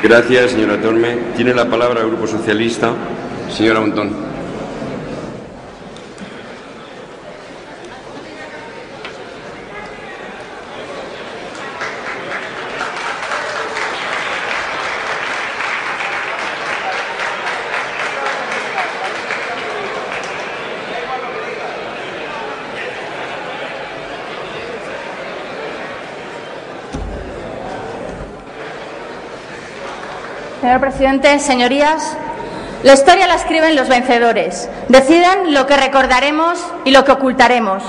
Gracias, señora Torme. Tiene la palabra el Grupo Socialista. Señora Montón. Señor presidente, señorías, la historia la escriben los vencedores. Deciden lo que recordaremos y lo que ocultaremos.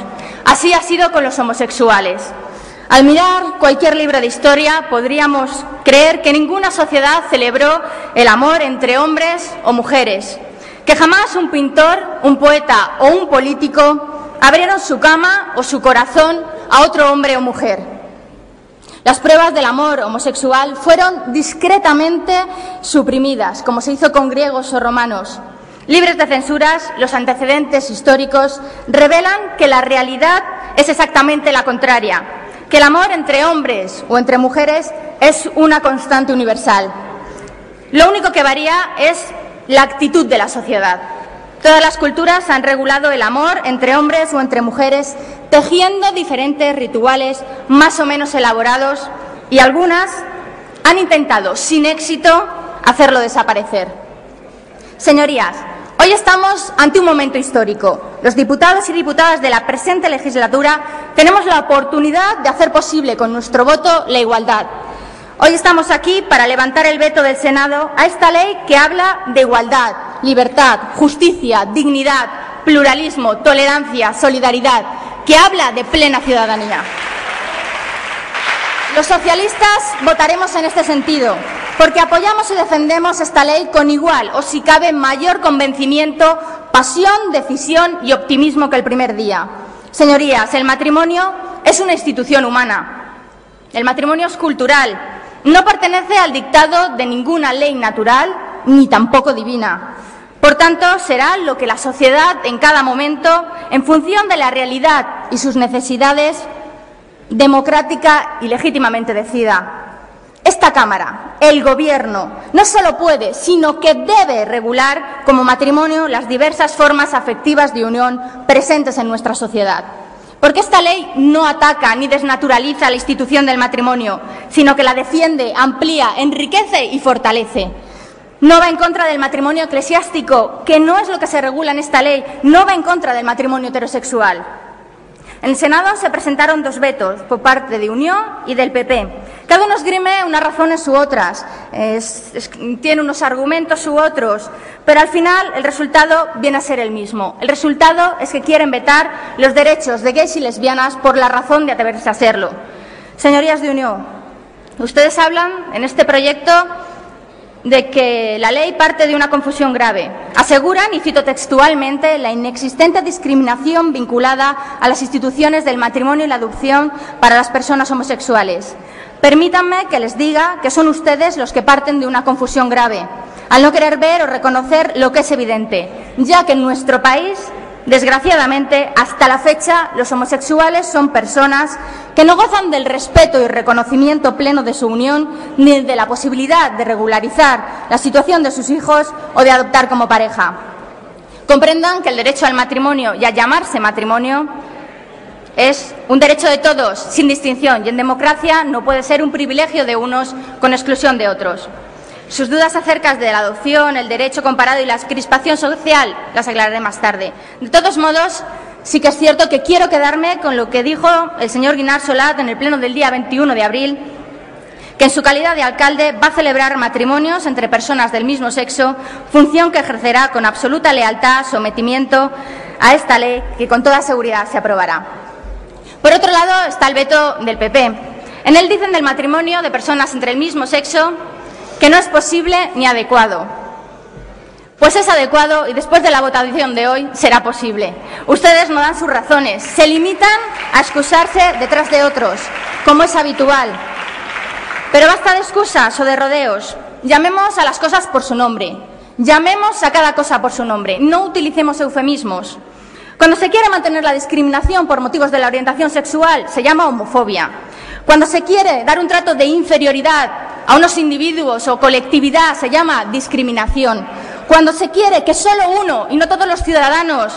Así ha sido con los homosexuales. Al mirar cualquier libro de historia, podríamos creer que ninguna sociedad celebró el amor entre hombres o mujeres, que jamás un pintor, un poeta o un político abrieron su cama o su corazón a otro hombre o mujer. Las pruebas del amor homosexual fueron discretamente suprimidas, como se hizo con griegos o romanos. Libres de censuras, los antecedentes históricos revelan que la realidad es exactamente la contraria, que el amor entre hombres o entre mujeres es una constante universal. Lo único que varía es la actitud de la sociedad. Todas las culturas han regulado el amor entre hombres o entre mujeres, tejiendo diferentes rituales más o menos elaborados, y algunas han intentado, sin éxito, hacerlo desaparecer. Señorías, hoy estamos ante un momento histórico. Los diputados y diputadas de la presente legislatura tenemos la oportunidad de hacer posible con nuestro voto la igualdad. Hoy estamos aquí para levantar el veto del Senado a esta ley que habla de igualdad, libertad, justicia, dignidad, pluralismo, tolerancia, solidaridad, que habla de plena ciudadanía. Los socialistas votaremos en este sentido, porque apoyamos y defendemos esta ley con igual, o si cabe, mayor convencimiento, pasión, decisión y optimismo que el primer día. Señorías, el matrimonio es una institución humana. El matrimonio es cultural. No pertenece al dictado de ninguna ley natural, ni tampoco divina. Por tanto, será lo que la sociedad en cada momento, en función de la realidad y sus necesidades, democrática y legítimamente decida. Esta Cámara, el Gobierno, no solo puede, sino que debe regular como matrimonio las diversas formas afectivas de unión presentes en nuestra sociedad. Porque esta ley no ataca ni desnaturaliza la institución del matrimonio, sino que la defiende, amplía, enriquece y fortalece. No va en contra del matrimonio eclesiástico, que no es lo que se regula en esta ley, no va en contra del matrimonio heterosexual. En el Senado se presentaron 2 vetos por parte de Unión y del PP. Cada uno esgrime unas razones u otras, tiene unos argumentos u otros, pero al final el resultado viene a ser el mismo. El resultado es que quieren vetar los derechos de gays y lesbianas por la razón de atreverse a hacerlo. Señorías de Unión, ustedes hablan en este proyecto de que la ley parte de una confusión grave. Aseguran, y cito textualmente, la inexistente discriminación vinculada a las instituciones del matrimonio y la adopción para las personas homosexuales. Permítanme que les diga que son ustedes los que parten de una confusión grave, al no querer ver o reconocer lo que es evidente, ya que en nuestro país, desgraciadamente, hasta la fecha, los homosexuales son personas que no gozan del respeto y reconocimiento pleno de su unión, ni de la posibilidad de regularizar la situación de sus hijos o de adoptar como pareja. Comprendan que el derecho al matrimonio y a llamarse matrimonio es un derecho de todos, sin distinción, y en democracia no puede ser un privilegio de unos con exclusión de otros. Sus dudas acerca de la adopción, el derecho comparado y la crispación social las aclararé más tarde. De todos modos, sí que es cierto que quiero quedarme con lo que dijo el señor Guinart Solat en el pleno del día 21 de abril, que en su calidad de alcalde va a celebrar matrimonios entre personas del mismo sexo, función que ejercerá con absoluta lealtad, sometimiento a esta ley que con toda seguridad se aprobará. Por otro lado está el veto del PP. En él dicen del matrimonio de personas entre el mismo sexo que no es posible ni adecuado. Pues es adecuado y después de la votación de hoy será posible. Ustedes no dan sus razones, se limitan a excusarse detrás de otros, como es habitual. Pero basta de excusas o de rodeos. Llamemos a las cosas por su nombre. Llamemos a cada cosa por su nombre. No utilicemos eufemismos. Cuando se quiere mantener la discriminación por motivos de la orientación sexual, se llama homofobia. Cuando se quiere dar un trato de inferioridad a unos individuos o colectividad se llama discriminación. Cuando se quiere que solo uno y no todos los ciudadanos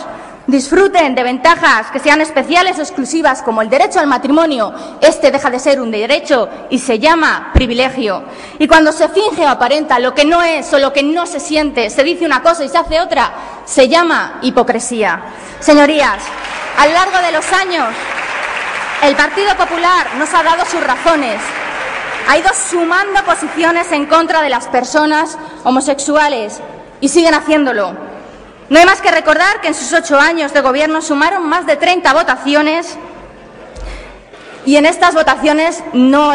disfruten de ventajas que sean especiales o exclusivas, como el derecho al matrimonio, este deja de ser un derecho y se llama privilegio. Y cuando se finge o aparenta lo que no es o lo que no se siente, se dice una cosa y se hace otra, se llama hipocresía. Señorías, a lo largo de los años, el Partido Popular nos ha dado sus razones. Ha ido sumando posiciones en contra de las personas homosexuales y siguen haciéndolo. No hay más que recordar que en sus 8 años de gobierno sumaron más de 30 votaciones y en estas votaciones no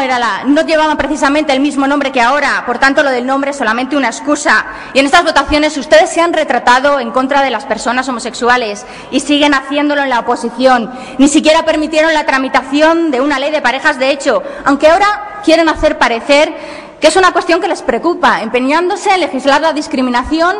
llevaban precisamente el mismo nombre que ahora, por tanto lo del nombre es solamente una excusa. Y en estas votaciones ustedes se han retratado en contra de las personas homosexuales y siguen haciéndolo en la oposición. Ni siquiera permitieron la tramitación de una ley de parejas de hecho, aunque ahora quieren hacer parecer que es una cuestión que les preocupa, empeñándose en legislar la discriminación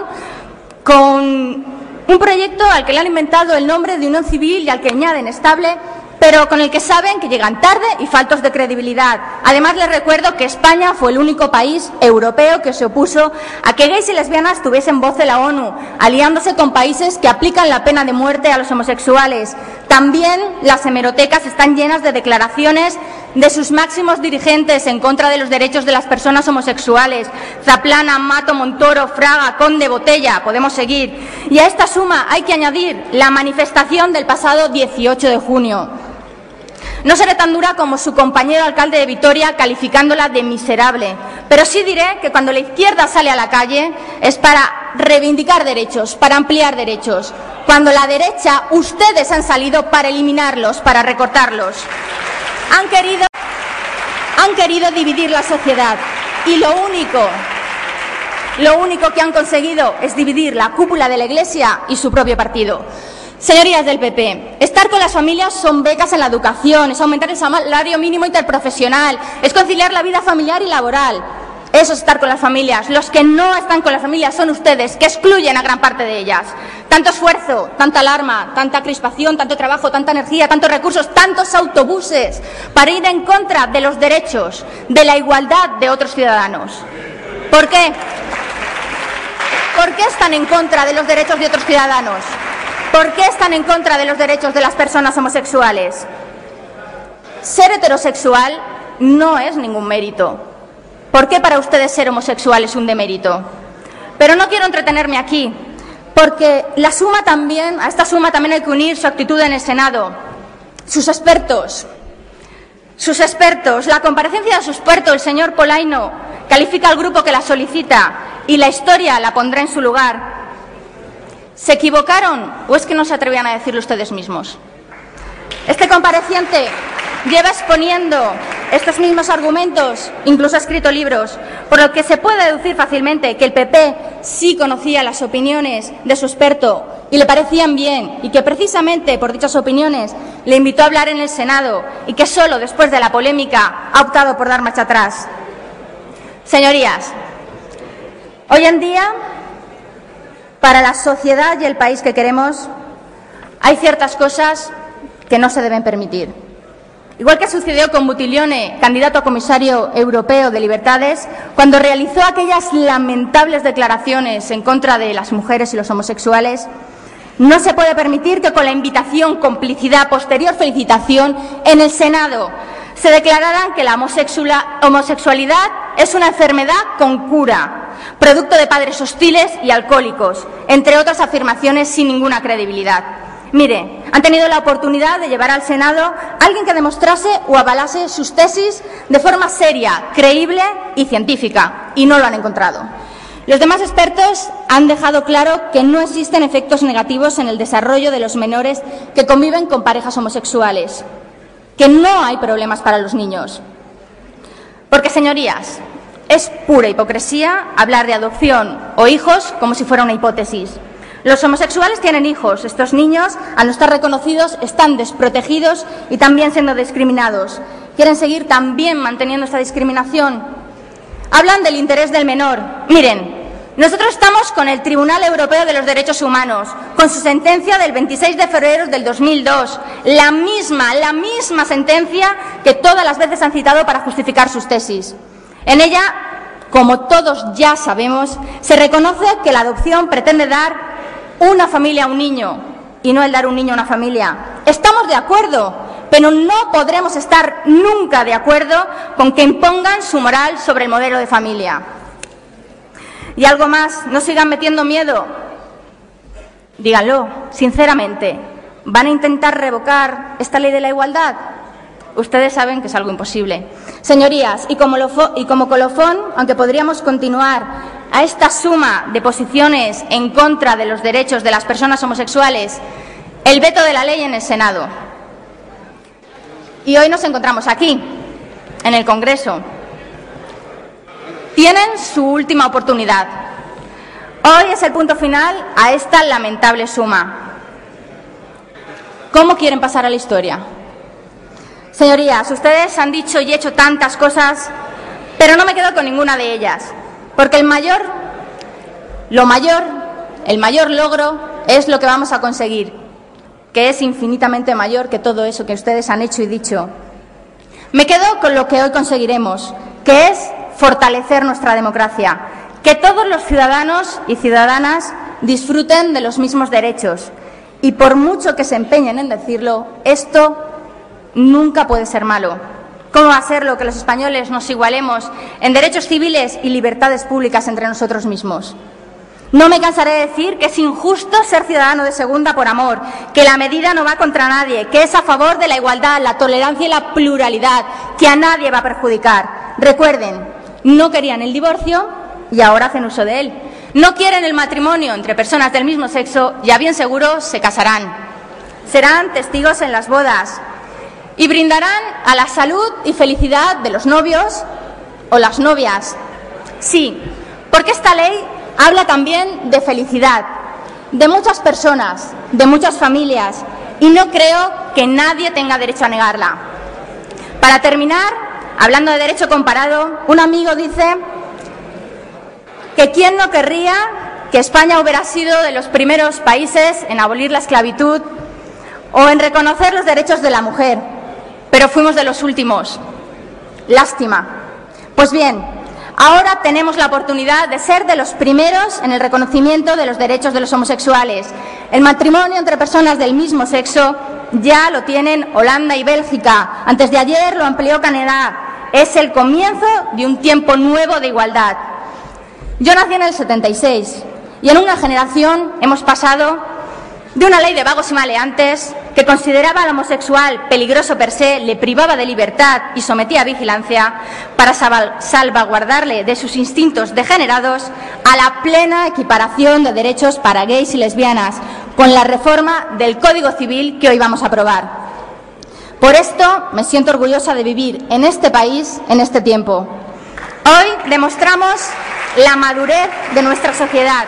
con un proyecto al que le han inventado el nombre de unión civil y al que añaden estable, pero con el que saben que llegan tarde y faltos de credibilidad. Además, les recuerdo que España fue el único país europeo que se opuso a que gays y lesbianas tuviesen voz en la ONU, aliándose con países que aplican la pena de muerte a los homosexuales. También las hemerotecas están llenas de declaraciones de sus máximos dirigentes en contra de los derechos de las personas homosexuales. Zaplana, Mato, Montoro, Fraga, Conde, Botella, podemos seguir. Y a esta suma hay que añadir la manifestación del pasado 18 de junio. No seré tan dura como su compañero alcalde de Vitoria, calificándola de miserable, pero sí diré que cuando la izquierda sale a la calle es para reivindicar derechos, para ampliar derechos. Cuando la derecha, ustedes han salido para eliminarlos, para recortarlos. Han querido dividir la sociedad y lo único que han conseguido es dividir la cúpula de la Iglesia y su propio partido. Señorías del PP, estar con las familias son becas en la educación, es aumentar el salario mínimo interprofesional, es conciliar la vida familiar y laboral. Eso es estar con las familias. Los que no están con las familias son ustedes, que excluyen a gran parte de ellas. Tanto esfuerzo, tanta alarma, tanta crispación, tanto trabajo, tanta energía, tantos recursos, tantos autobuses para ir en contra de los derechos, de la igualdad de otros ciudadanos. ¿Por qué? ¿Por qué están en contra de los derechos de otros ciudadanos? ¿Por qué están en contra de los derechos de las personas homosexuales? Ser heterosexual no es ningún mérito. ¿Por qué para ustedes ser homosexual es un demérito? Pero no quiero entretenerme aquí, porque a esta suma también hay que unir su actitud en el Senado, sus expertos. La comparecencia de su experto, el señor Polaino, califica al grupo que la solicita y la historia la pondrá en su lugar. ¿Se equivocaron o es que no se atrevían a decirlo ustedes mismos? Este compareciente lleva exponiendo estos mismos argumentos, incluso ha escrito libros, por lo que se puede deducir fácilmente que el PP sí conocía las opiniones de su experto y le parecían bien y que precisamente por dichas opiniones le invitó a hablar en el Senado y que solo después de la polémica ha optado por dar marcha atrás. Señorías, hoy en día, para la sociedad y el país que queremos, hay ciertas cosas que no se deben permitir. Igual que sucedió con Buttiglione, candidato a comisario europeo de Libertades, cuando realizó aquellas lamentables declaraciones en contra de las mujeres y los homosexuales, no se puede permitir que con la invitación, complicidad, posterior felicitación, en el Senado se declararan que la homosexualidad es una enfermedad con cura, producto de padres hostiles y alcohólicos, entre otras afirmaciones sin ninguna credibilidad. Mire, han tenido la oportunidad de llevar al Senado a alguien que demostrase o avalase sus tesis de forma seria, creíble y científica, y no lo han encontrado. Los demás expertos han dejado claro que no existen efectos negativos en el desarrollo de los menores que conviven con parejas homosexuales, que no hay problemas para los niños. Porque, señorías, es pura hipocresía hablar de adopción o hijos como si fuera una hipótesis. Los homosexuales tienen hijos. Estos niños, al no estar reconocidos, están desprotegidos y también siendo discriminados. ¿Quieren seguir también manteniendo esta discriminación? Hablan del interés del menor. Miren, nosotros estamos con el Tribunal Europeo de los Derechos Humanos, con su sentencia del 26 de febrero del 2002, la misma sentencia que todas las veces han citado para justificar sus tesis. En ella como todos ya sabemos, se reconoce que la adopción pretende dar una familia a un niño y no el dar un niño a una familia. Estamos de acuerdo, pero no podremos estar nunca de acuerdo con que impongan su moral sobre el modelo de familia. Y algo más, no sigan metiendo miedo. Díganlo, sinceramente, ¿van a intentar revocar esta ley de la igualdad? Ustedes saben que es algo imposible. Señorías, y como colofón, aunque podríamos continuar a esta suma de posiciones en contra de los derechos de las personas homosexuales, el veto de la ley en el Senado. Y hoy nos encontramos aquí, en el Congreso. Tienen su última oportunidad. Hoy es el punto final a esta lamentable suma. ¿Cómo quieren pasar a la historia? Señorías, ustedes han dicho y hecho tantas cosas, pero no me quedo con ninguna de ellas, porque el mayor logro es lo que vamos a conseguir, que es infinitamente mayor que todo eso que ustedes han hecho y dicho. Me quedo con lo que hoy conseguiremos, que es fortalecer nuestra democracia, que todos los ciudadanos y ciudadanas disfruten de los mismos derechos. Y por mucho que se empeñen en decirlo, esto nunca puede ser malo. ¿Cómo va a ser lo que los españoles nos igualemos en derechos civiles y libertades públicas entre nosotros mismos? No me cansaré de decir que es injusto ser ciudadano de segunda por amor, que la medida no va contra nadie, que es a favor de la igualdad, la tolerancia y la pluralidad, que a nadie va a perjudicar. Recuerden, no querían el divorcio y ahora hacen uso de él. No quieren el matrimonio entre personas del mismo sexo y a bien seguro se casarán. Serán testigos en las bodas y brindarán a la salud y felicidad de los novios o las novias. Sí, porque esta ley habla también de felicidad, de muchas personas, de muchas familias, y no creo que nadie tenga derecho a negarla. Para terminar, hablando de derecho comparado, un amigo dice que quién no querría que España hubiera sido de los primeros países en abolir la esclavitud o en reconocer los derechos de la mujer, pero fuimos de los últimos. Lástima. Pues bien, ahora tenemos la oportunidad de ser de los primeros en el reconocimiento de los derechos de los homosexuales. El matrimonio entre personas del mismo sexo ya lo tienen Holanda y Bélgica. Antes de ayer lo amplió Canadá. Es el comienzo de un tiempo nuevo de igualdad. Yo nací en el 76 y en una generación hemos pasado de una ley de vagos y maleantes que consideraba al homosexual peligroso per se, le privaba de libertad y sometía a vigilancia para salvaguardarle de sus instintos degenerados, a la plena equiparación de derechos para gays y lesbianas con la reforma del Código Civil que hoy vamos a aprobar. Por esto me siento orgullosa de vivir en este país en este tiempo. Hoy demostramos la madurez de nuestra sociedad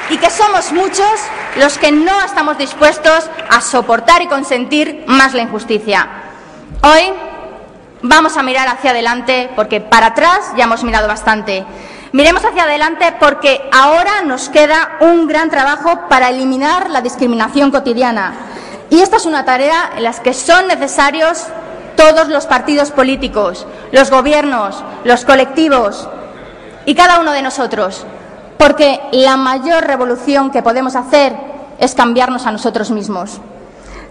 y que somos muchos los que no estamos dispuestos a soportar y consentir más la injusticia. Hoy vamos a mirar hacia adelante porque para atrás ya hemos mirado bastante. Miremos hacia adelante porque ahora nos queda un gran trabajo para eliminar la discriminación cotidiana. Y esta es una tarea en la que son necesarios todos los partidos políticos, los gobiernos, los colectivos y cada uno de nosotros. Porque la mayor revolución que podemos hacer es cambiarnos a nosotros mismos.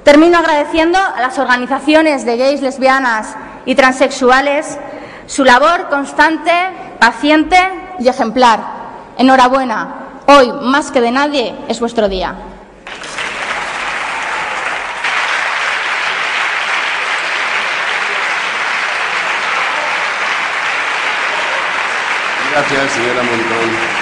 Termino agradeciendo a las organizaciones de gays, lesbianas y transexuales su labor constante, paciente y ejemplar. Enhorabuena, hoy más que de nadie es vuestro día. Gracias, señora Montón.